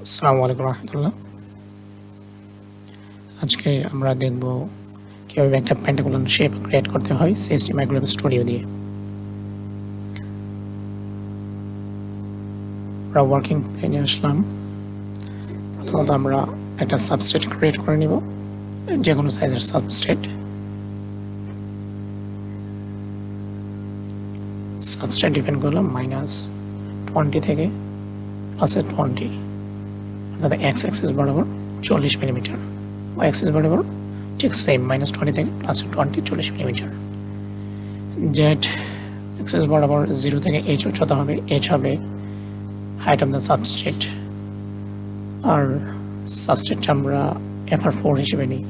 আসসালামু আলাইকুম রহমতুল্লাহ। আজকে আমরা দেখব কিভাবে একটা পেন্টাগন শেপ ক্রিয়েট করতে হয় CST Micro স্টুডিও দিয়ে। আমরা ওয়ার্কিং প্লেনে আসলাম। প্রথমত আমরা একটা সাবস্ট্রেট ক্রিয়েট করে নিব, যে কোনো সাইজের সাবস্ট্রেট। সাবস্ট্রেট ডিফাইন করলাম -20 থেকে +20, অর্থাৎ এক্স অ্যাক্সিস বরাবর 40 মিলিমিটার, ওয়াই অ্যাক্সিস বরাবর ঠিক সেম -20 থেকে +20 40 মিলিমিটার। জেড অ্যাক্সিস বরাবর 0 থেকে h উচ্চতা হবে, h হবে হাইট অফ দ্য সাবস্ট্রেট, আর সাবস্ট্রেটটা আমরা FR4 হিসেবে নিই।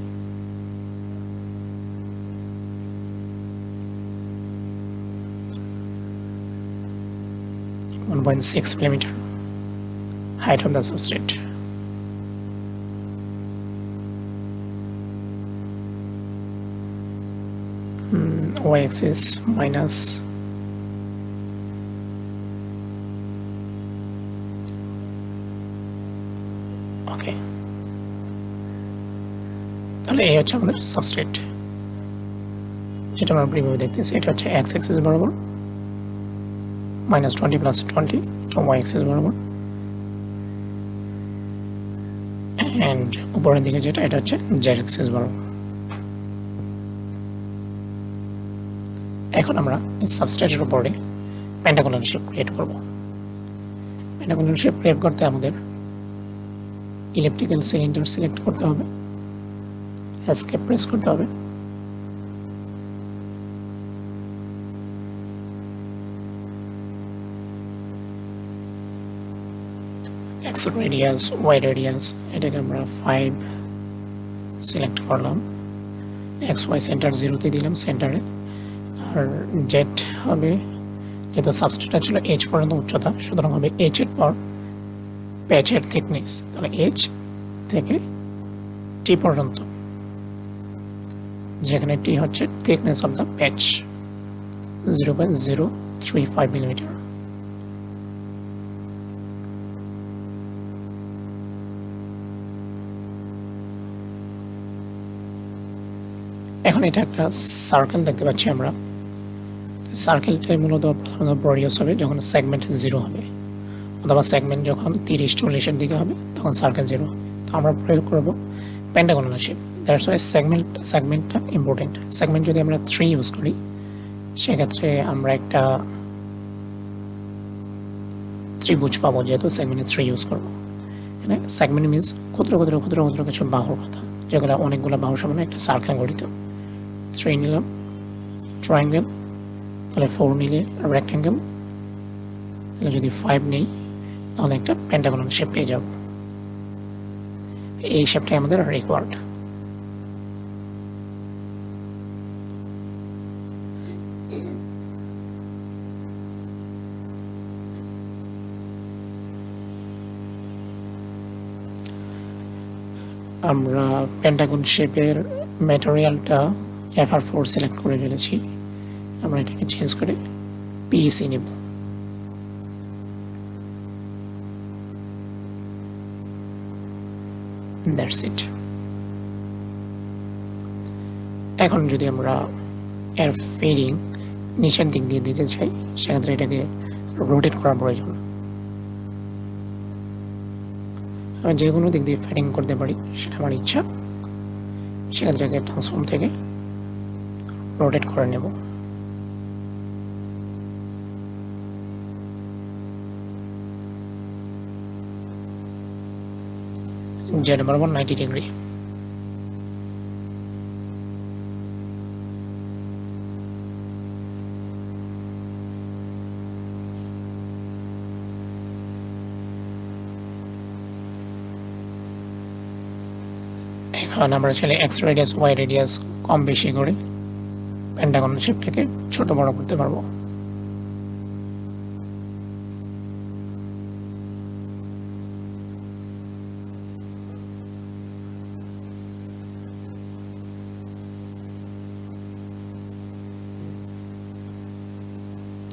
(1.6 millimetre height of the substrate. Y-axis minus ওকে, তাহলে এই হচ্ছে আমাদের সাবস্ট্রেট, যেটা আমরা প্রিভিউ দেখতেছি। এটা হচ্ছে এক্স অ্যাক্সিস বরাবর -20 +20, এটা ওয়াই অ্যাক্সিস বরাবর, এন্ড উপরের দিকে যেটা, এটা হচ্ছে জেড অ্যাক্সিস বরাবর। এখন আমরা এই সাবস্ট্রেটের উপরে পেন্টাগনাল শেপ ক্রিয়েট করব। পেন্টাগনাল শেপ ক্রিয়েট করতে আমাদের ইলেকট্রিক্যাল সিলিন্ডার সিলেক্ট করতে হবে, এসকেপ প্রেস করতে হবে, এক্স রেডিয়াস, ওয়াই রেডিয়াস, এটাকে আমরা 5 সিলেক্ট করলাম, এক্স ওয়াই সেন্টার 0-তে দিলাম সেন্টারে, আর জেড হবে, যেহেতু সাবস্ট্রেটটা ছিল h পর্যন্ত উচ্চতা, সুতরাং হবে h এর পর প্যাচের থিকনেস, তাহলে h থেকে t পর্যন্ত, যেখানে t হচ্ছে thickness of the patch 0.035 millimetre. এখন এটা একটা সার্কেল দেখতে পাচ্ছি আমরা। সার্কেলটাই মূলত প্রডিউস হবে যখন সেগমেন্ট 0 হবে, অথবা সেগমেন্ট যখন 30-40-এর দিকে হবে, তখন সার্কেল 0 হবে। তো আমরা প্রয়োগ করব পেন্টাগনাল শেপ। দ্যাটস ওয়াই সেগমেন্টটা ইম্পর্টেন্ট। সেগমেন্ট যদি আমরা 3 ইউজ করি, সেক্ষেত্রে আমরা একটা ত্রিভুজ পাবো, যেহেতু সেগমেন্টে 3 ইউজ করবো। এখানে সেগমেন্ট মিনস ক্ষুদ্র ক্ষুদ্র ক্ষুদ্র ক্ষুদ্র কিছু বাহুর কথা, যেগুলো অনেকগুলো বাহু সমান একটা সার্কেল গঠিত। 3 নিলাম, ট্রায়াঙ্গেল, তাহলে 4 নিলে রেক্ট্যাঙ্গেল, তাহলে যদি 5 নেই, তাহলে একটা পেন্টাগনাল শেপ পেয়ে যাব। এই শেপটাই আমাদের রিকোয়ার্ড। আমরা পেন্টাগন শেপের ম্যাটেরিয়ালটা FR4 সিলেক্ট করে ফেলেছি। আমরা এটাকে চেঞ্জ করে PEC নেব। That's it. এখন যদি আমরা এর ফিডিং নিচের দিক দিয়ে দিতে চাই, সেক্ষেত্রে এটাকে রোটেট করা প্রয়োজন। আমি যে কোনো দিক দিয়ে ফিডিং করতে পারি, সেটা আমার ইচ্ছা। সেক্ষেত্রে ট্রান্সফর্ম থেকে রোটেট করে নেব। জেড বরাবর 90 ডিগ্রি। এখন আমরা চাইলে এক্স রেডিয়াস, ওয়াই রেডিয়াস কম বেশি করে পেন্টাগন শেপটাকে ছোট বড় করতে পারবো।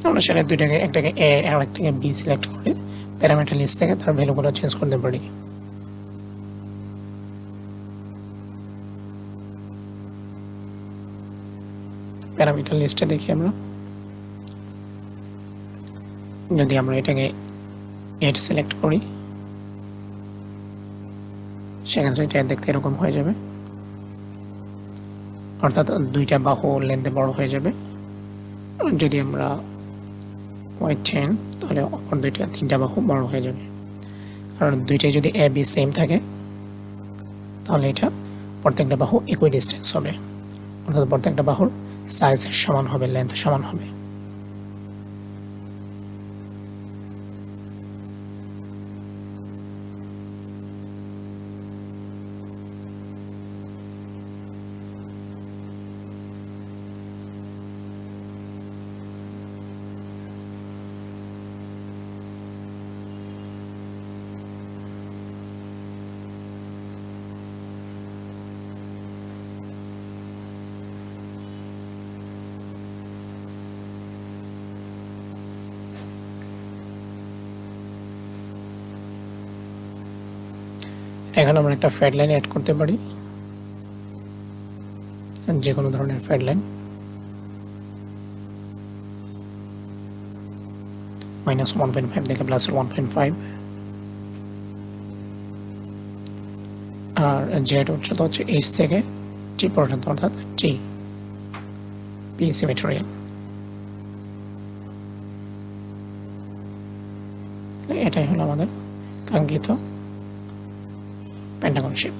আমরা সেটা দুইটাকে, একটাকে এ আর একটাকে বি সিলেক্ট করে প্যারামিটার লিস্ট থেকে তার ভ্যালুগুলো চেঞ্জ করতে পারি। প্যারামিটার লিস্টে দেখি আমরা, যদি আমরা এটাকে 8 সিলেক্ট করি সেক্ষেত্রে এটা দেখতে এরকম হয়ে যাবে, অর্থাৎ দুইটা বাহু লেন্থে বড় হয়ে যাবে। যদি আমরা ওয়াইড 10 তাহলে অপর তিনটা বাহু বড় হয়ে যাবে। আর দুইটাই যদি এ বি সেম থাকে তাহলে এটা প্রত্যেকটা বাহু একই ডিস্টেন্স হবে, অর্থাৎ প্রত্যেকটা বাহুর সাইজ সমান হবে, লেন্থ সমান হবে। এখন আমরা একটা ফেড লাইন অ্যাড করতে পারি, যে কোনো ধরনের ফেড লাইন। -1.5 থেকে +1.5, আর জেড উচ্চতা হচ্ছে এইচ থেকে টি পর্যন্ত, অর্থাৎ টি পিএসসি ম্যাটেরিয়াল। এটাই হলো আমাদের কাঙ্ক্ষিত পেন্টাগন শেপ।